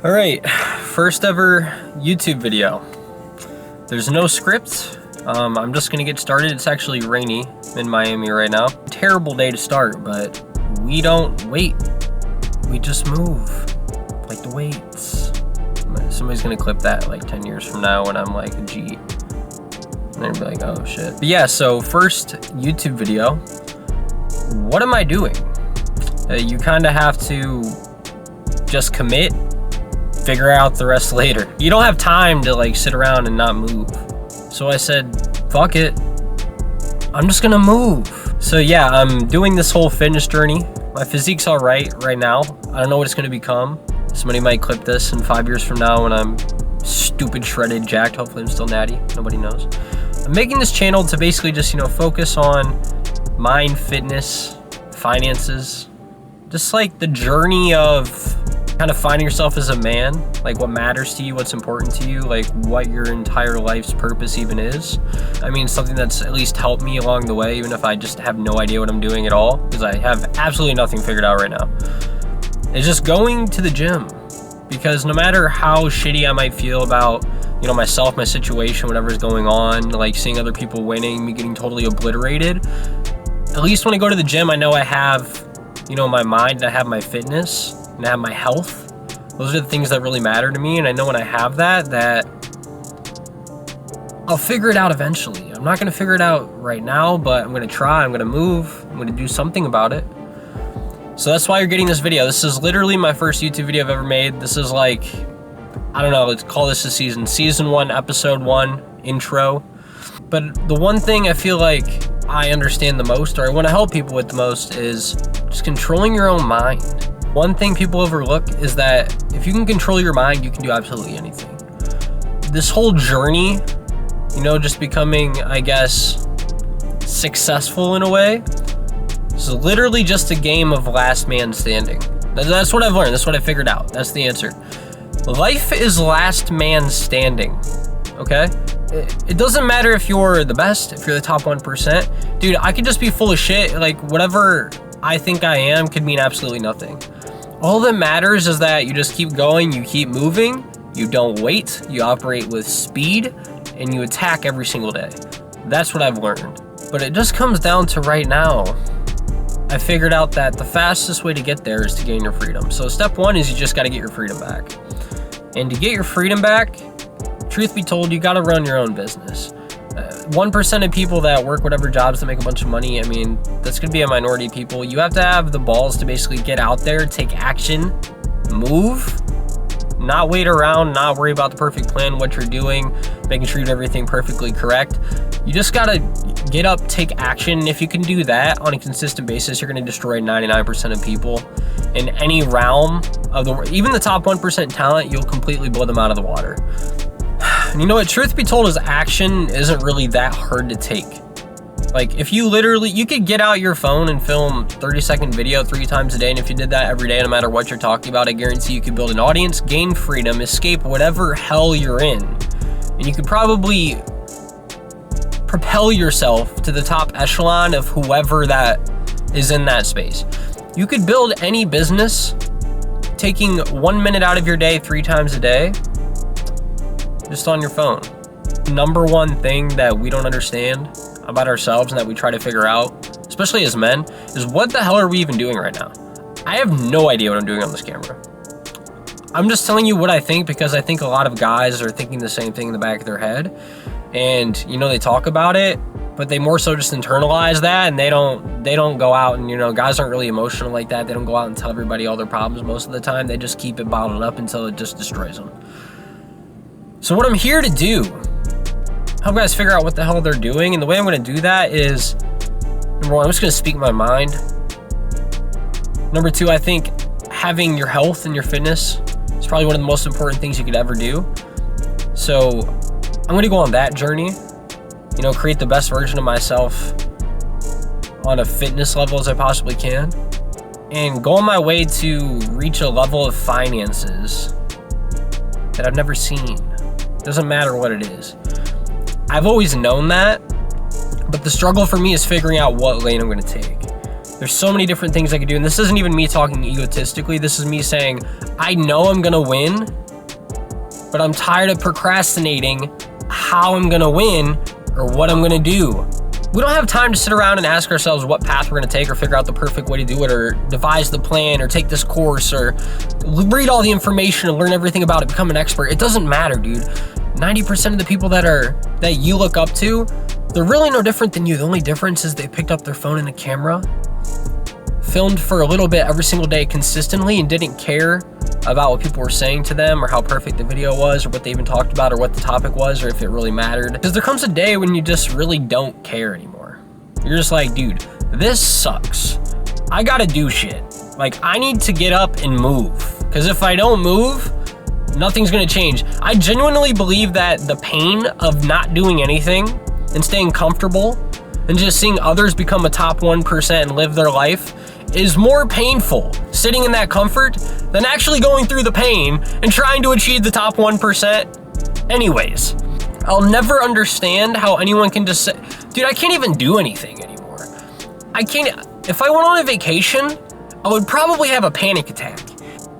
All right, first ever YouTube video. There's no script. I'm just gonna get started. It's actually rainy in Miami right now. Terrible day to start, but we don't wait. We just move, like the weights. Somebody's gonna clip that like 10 years from now when I'm like a G. And they're gonna be like, oh shit. But yeah, so first YouTube video. What am I doing? You kind of have to just commit, figure out the rest later. You don't have time to like sit around and not move. So I said, fuck it. I'm just gonna move. So yeah, I'm doing this whole fitness journey. My physique's all right now. I don't know what it's gonna become. Somebody might clip this in 5 years from now when I'm stupid, shredded, jacked. Hopefully I'm still natty. Nobody knows. I'm making this channel to basically just, focus on mind, fitness, finances. Just like the journey of kind of finding yourself as a man, like what matters to you, what's important to you, like what your entire life's purpose even is. I mean, something that's at least helped me along the way, even if I just have no idea what I'm doing at all, because I have absolutely nothing figured out right now. It's just going to the gym, because no matter how shitty I might feel about, myself, my situation, whatever's going on, like seeing other people winning, me getting totally obliterated, at least when I go to the gym, I know I have, my mind, and I have my fitness, and I have my health. Those are the things that really matter to me, and I know when I have that I'll figure it out eventually. I'm not gonna figure it out right now, but I'm gonna try, I'm gonna move, I'm gonna do something about it. So that's why you're getting this video. This is literally my first YouTube video I've ever made. This is like, I don't know, let's call this a season 1, episode 1 intro. But the one thing I feel like I understand the most, or I want to help people with the most, is just controlling your own mind. One thing people overlook is that if you can control your mind, you can do absolutely anything. This whole journey, just becoming, I guess, successful in a way, is literally just a game of last man standing. That's what I've learned. That's what I figured out. That's the answer. Life is last man standing, okay? It doesn't matter if you're the best, if you're the top 1%. Dude, I could just be full of shit. Like, whatever I think I am could mean absolutely nothing. All that matters is that you just keep going, you keep moving, you don't wait, you operate with speed, and you attack every single day. That's what I've learned. But it just comes down to right now. I figured out that the fastest way to get there is to gain your freedom. So step 1 is you just gotta get your freedom back. And to get your freedom back, truth be told, you gotta run your own business. 1% of people that work whatever jobs to make a bunch of money, I mean, that's gonna be a minority of people. You have to have the balls to basically get out there, take action, move, not wait around, not worry about the perfect plan, what you're doing, making sure you do everything perfectly correct. You just gotta get up, take action. And if you can do that on a consistent basis, you're gonna destroy 99% of people in any realm of the world. Even the top 1% talent, you'll completely blow them out of the water. And you know what, truth be told, is action isn't really that hard to take. Like, if you could get out your phone and film 30-second video 3 times a day, and if you did that every day, no matter what you're talking about, I guarantee you could build an audience, gain freedom, escape whatever hell you're in. And you could probably propel yourself to the top echelon of whoever that is in that space. You could build any business taking 1 minute out of your day 3 times a day, just on your phone. Number one thing that we don't understand about ourselves and that we try to figure out, especially as men, is what the hell are we even doing right now? I have no idea what I'm doing on this camera. I'm just telling you what I think, because I think a lot of guys are thinking the same thing in the back of their head. And, they talk about it, but they more so just internalize that, and they don't go out and, guys aren't really emotional like that. They don't go out and tell everybody all their problems most of the time. They just keep it bottled up until it just destroys them. So what I'm here to do, help guys figure out what the hell they're doing. And the way I'm going to do that is, number 1, I'm just going to speak my mind. Number 2, I think having your health and your fitness is probably one of the most important things you could ever do. So I'm going to go on that journey, create the best version of myself on a fitness level as I possibly can, and go on my way to reach a level of finances that I've never seen. Doesn't matter what it is. I've always known that, but the struggle for me is figuring out what lane I'm going to take. There's so many different things I could do. And this isn't even me talking egotistically. This is me saying, I know I'm gonna win, but I'm tired of procrastinating how I'm gonna win or what I'm gonna do. We don't have time to sit around and ask ourselves what path we're gonna take or figure out the perfect way to do it or devise the plan or take this course or read all the information and learn everything about it, become an expert. It doesn't matter, dude. 90% of the people that you look up to, they're really no different than you. The only difference is they picked up their phone and a camera, filmed for a little bit every single day consistently, and didn't care about what people were saying to them or how perfect the video was or what they even talked about or what the topic was or if it really mattered. Because there comes a day when you just really don't care anymore. You're just like, dude, this sucks. I gotta do shit. Like, I need to get up and move. Because if I don't move, nothing's gonna change. I genuinely believe that the pain of not doing anything and staying comfortable and just seeing others become a top 1% and live their life is more painful sitting in that comfort than actually going through the pain and trying to achieve the top 1% anyways. I'll never understand how anyone can just say, dude, I can't even do anything anymore. I can't, if I went on a vacation, I would probably have a panic attack.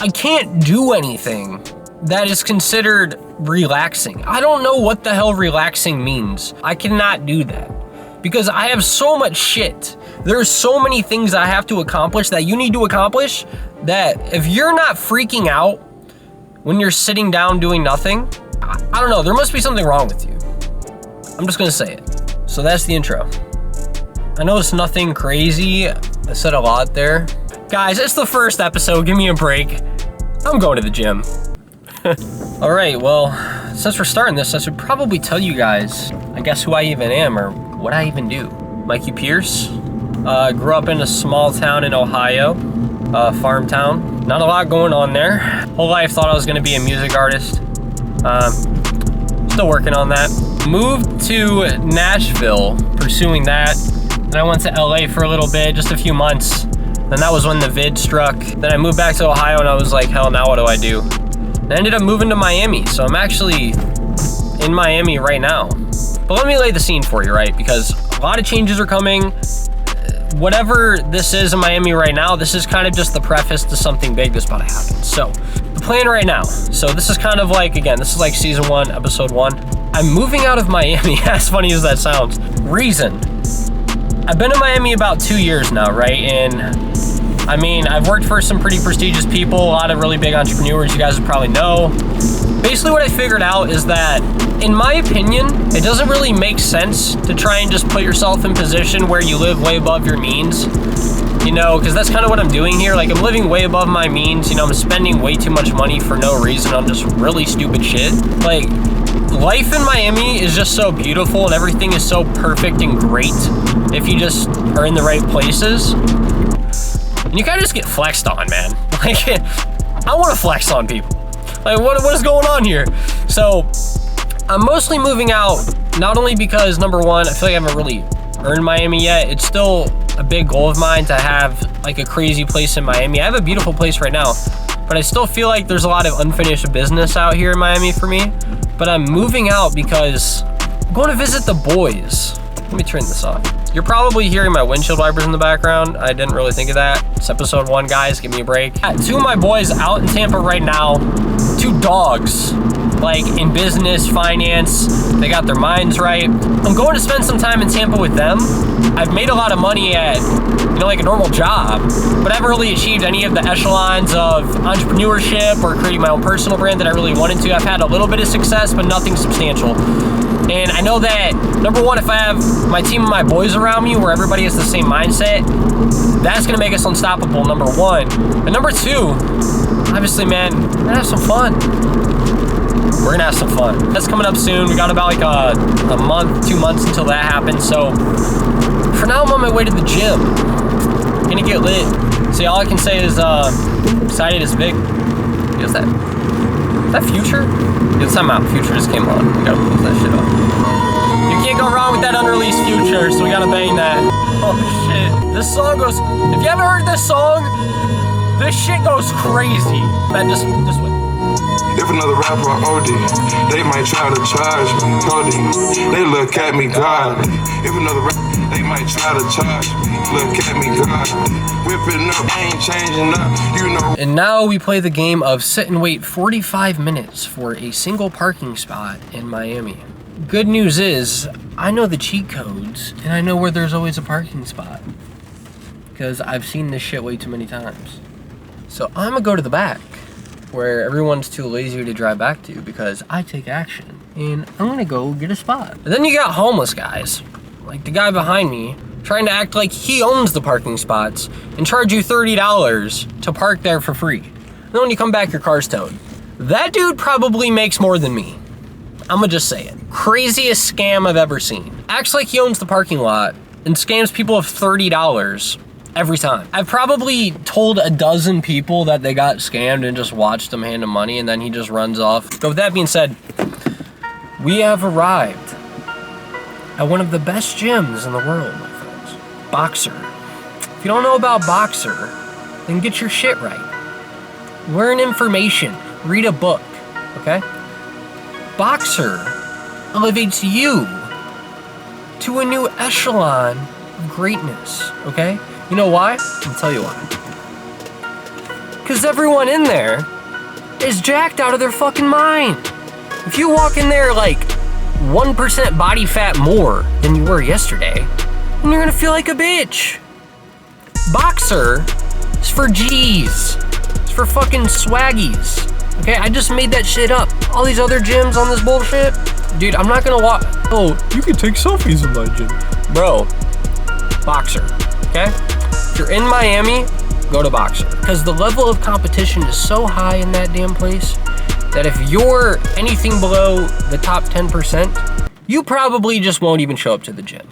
I can't do anything that is considered relaxing. I don't know what the hell relaxing means. I cannot do that because I have so much shit. There's so many things I have to accomplish that you need to accomplish that if you're not freaking out when you're sitting down doing nothing, I don't know, there must be something wrong with you. I'm just gonna say it. So that's the intro. I know it's nothing crazy. I said a lot there. Guys, it's the first episode, give me a break. I'm going to the gym. All right, well, since we're starting this, I should probably tell you guys, I guess, who I even am or what I even do. Mikey Pierce, grew up in a small town in Ohio, farm town. Not a lot going on there. Whole life thought I was gonna be a music artist. Still working on that. Moved to Nashville, pursuing that. Then I went to LA for a little bit, just a few months. Then that was when the vid struck. Then I moved back to Ohio and I was like, hell, now what do I do? And I ended up moving to Miami. So I'm actually in Miami right now. But let me lay the scene for you, right? Because a lot of changes are coming. Whatever this is in Miami right now, this is kind of just the preface to something big that's about to happen. So the plan right now. So this is kind of like, again, this is like season 1, episode 1. I'm moving out of Miami, as funny as that sounds. Reason. I've been in Miami about 2 years now, right? And I mean, I've worked for some pretty prestigious people, a lot of really big entrepreneurs you guys would probably know. Basically what I figured out is that, in my opinion, it doesn't really make sense to try and just put yourself in position where you live way above your means. You know, because that's kind of what I'm doing here. Like, I'm living way above my means. You know, I'm spending way too much money for no reason on just really stupid shit. Like, life in Miami is just so beautiful and everything is so perfect and great if you just are in the right places. And you kind of just get flexed on, man. Like, I want to flex on people. Like, what is going on here? So, I'm mostly moving out, not only because, number one, I feel like I haven't really earned Miami yet. It's still a big goal of mine to have, like, a crazy place in Miami. I have a beautiful place right now, but I still feel like there's a lot of unfinished business out here in Miami for me. But I'm moving out because I'm going to visit the boys. Let me turn this off. You're probably hearing my windshield wipers in the background. I didn't really think of that. It's episode 1, guys. Give me a break. Two of my boys out in Tampa right now. 2 dogs, like in business, finance. They got their minds right. I'm going to spend some time in Tampa with them. I've made a lot of money at, you know, like a normal job, but I haven't really achieved any of the echelons of entrepreneurship or creating my own personal brand that I really wanted to. I've had a little bit of success, but nothing substantial. And I know that, number one, if I have my team and my boys around me where everybody has the same mindset, that's going to make us unstoppable, number one. And number two, obviously, man, we're going to have some fun. We're going to have some fun. That's coming up soon. We got about like a month, 2 months until that happens. So for now, I'm on my way to the gym. Going to get lit. See, all I can say is excited is big. Is that Future? It's time out. Future just came on. We gotta close that shit up. You can't go wrong with that unreleased Future, so we gotta bang that. Oh shit. This song goes, if you haven't heard this song, this shit goes crazy. Man, just wait. If another rapper OD, they might try to charge me. Cody, they look at me godly. If another rapper, they might try to charge me. Look at me godly. Whipping up, ain't changing up, you know. And now we play the game of sit and wait 45 minutes for a single parking spot in Miami. Good news is, I know the cheat codes, and I know where there's always a parking spot. Because I've seen this shit way too many times. So I'm gonna go to the back, where everyone's too lazy to drive back to, because I take action. And I'm gonna go get a spot. And then you got homeless guys, like the guy behind me, trying to act like he owns the parking spots and charge you $30 to park there for free. And then when you come back, your car's towed. That dude probably makes more than me. I'ma just say it. Craziest scam I've ever seen. Acts like he owns the parking lot and scams people of $30 every time. I've probably told a dozen people that they got scammed and just watched them hand him money, and then he just runs off. But with that being said, we have arrived at one of the best gyms in the world, my friends. Boxer. If you don't know about Boxer, then get your shit right. Learn information. Read a book, okay? Boxer elevates you to a new echelon of greatness, okay? You know why? I'll tell you why. Because everyone in there is jacked out of their fucking mind. If you walk in there like 1% body fat more than you were yesterday, then you're gonna feel like a bitch. Boxer is for G's. It's for fucking swaggies. Okay, I just made that shit up. All these other gyms on this bullshit. Dude, I'm not gonna walk. Oh, you can take selfies in my gym. Bro, Boxer, okay? If you're in Miami, go to Boxer. Because the level of competition is so high in that damn place that if you're anything below the top 10%, you probably just won't even show up to the gym.